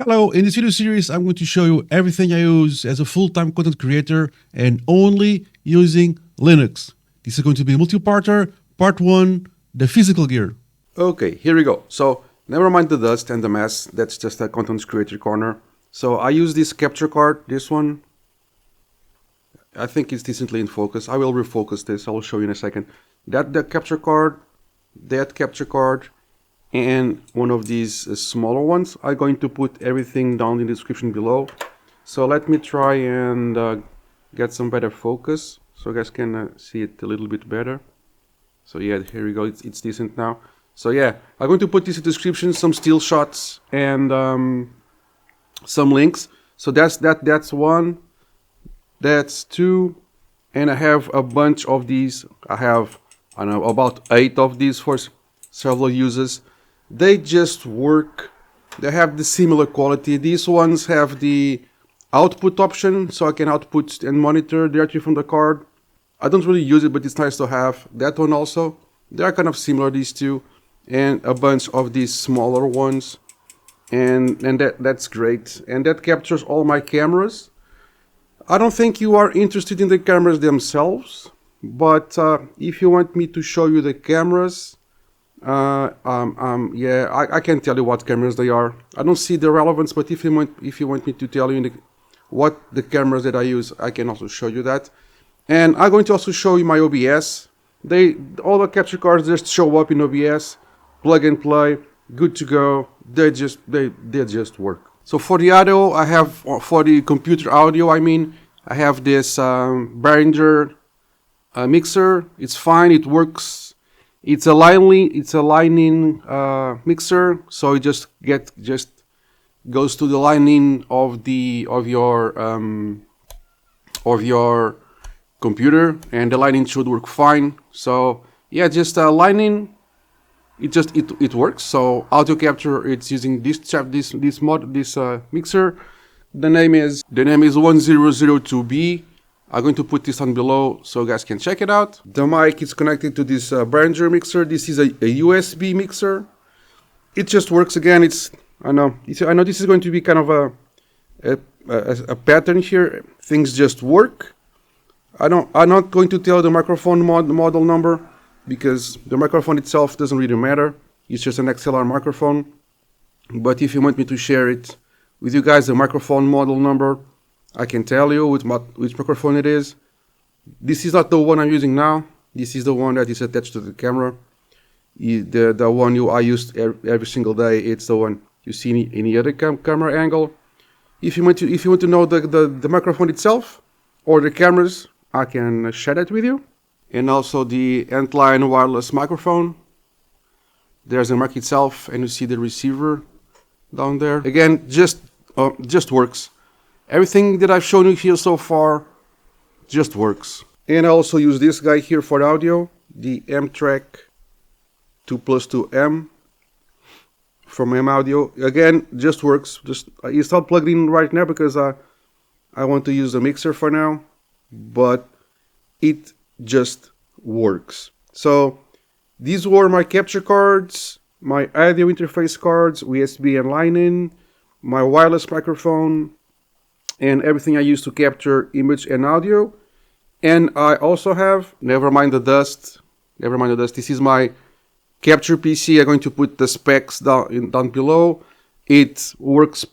Hello, in this video series I'm going to show you everything I use as a full-time content creator and only using Linux. This is going to be a multi-parter, part 1, the physical gear. Okay, here we go. So never mind the dust and the mess, that's just a content creator corner. So I use this capture card, this one. I think it's decently in focus. I will refocus this, I will show you in a second. The capture card, that capture card, and one of these smaller ones. I'm going to put everything down in the description below. So let me try and get some better focus so you guys can see it a little bit better. So yeah, here we go, it's decent now. So yeah, I'm going to put this in the description, some still shots and some links. So that's one, that's two, and I have a bunch of these. I have, I don't know, about 8 of these for several uses. They just work. They have the similar quality. These ones have the output option, so I can output and monitor directly from the card. I don't really use it, but it's nice to have. That one also. They are kind of similar, these two, and a bunch of these smaller ones, and that's great. And that captures all my cameras. I don't think you are interested in the cameras themselves, but if you want me to show you the cameras, yeah, I can tell you what cameras they are. I don't see the relevance, but if you want me to tell you what the cameras that I use, I can also show you that. And I'm going to also show you my OBS. All the capture cards just show up in OBS, plug and play, good to go. They just work. So for the audio, I have, for the computer audio, I have this Behringer mixer. It's fine, it works. It's a line-in mixer, so it just goes to the line-in of your computer, and the line-in should work fine. So yeah, just a line-in. It works. So audio capture, it's using this mixer. The name is 1002B. I'm going to put this on below so you guys can check it out. The mic is connected to this Behringer mixer. This is a USB mixer. It just works. Again, I know this is going to be kind of a pattern here. Things just work. I'm not going to tell the microphone model number because the microphone itself doesn't really matter. It's just an XLR microphone. But if you want me to share it with you guys, the microphone model number, I can tell you which microphone it is. This is not the one I'm using now. This is the one that is attached to the camera. The one I use every single day. It's the one you see in any other camera angle. If you want to know the microphone itself or the cameras, I can share that with you. And also the Antline wireless microphone. There's the mic itself, and you see the receiver down there. Again, just works. Everything that I've shown you here so far just works. And I also use this guy here for audio, the M-Track 2+2M from M Audio. Again, just works. It's not plugged in right now because I want to use the mixer for now, but it just works. So these were my capture cards, my audio interface cards, USB and line-in, my wireless microphone, and everything I use to capture image and audio. And I also have, never mind the dust, this is my capture PC. I'm going to put the specs down below. It works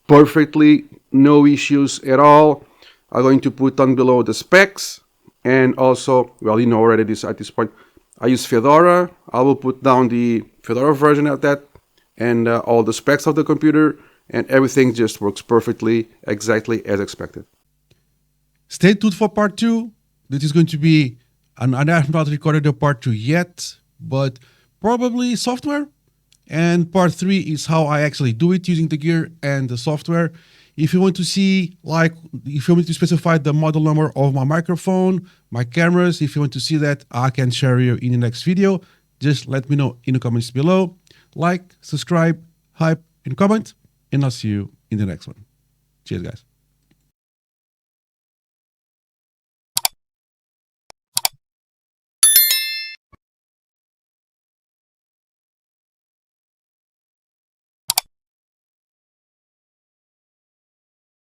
perfectly, no issues at all. I'm going to put down below the specs, and also, well, you know already this at this point, I use Fedora. I will put down the Fedora version of that and all the specs of the computer. And everything just works perfectly, exactly as expected. Stay tuned for part 2. This is going to be, I have not recorded the part 2 yet, but probably software. And part 3 is how I actually do it using the gear and the software. If you want to see, if you want me to specify the model number of my microphone, my cameras, if you want to see that, I can share you in the next video. Just let me know in the comments below. Like, subscribe, hype, and comment. And I'll see you in the next one. Cheers, guys.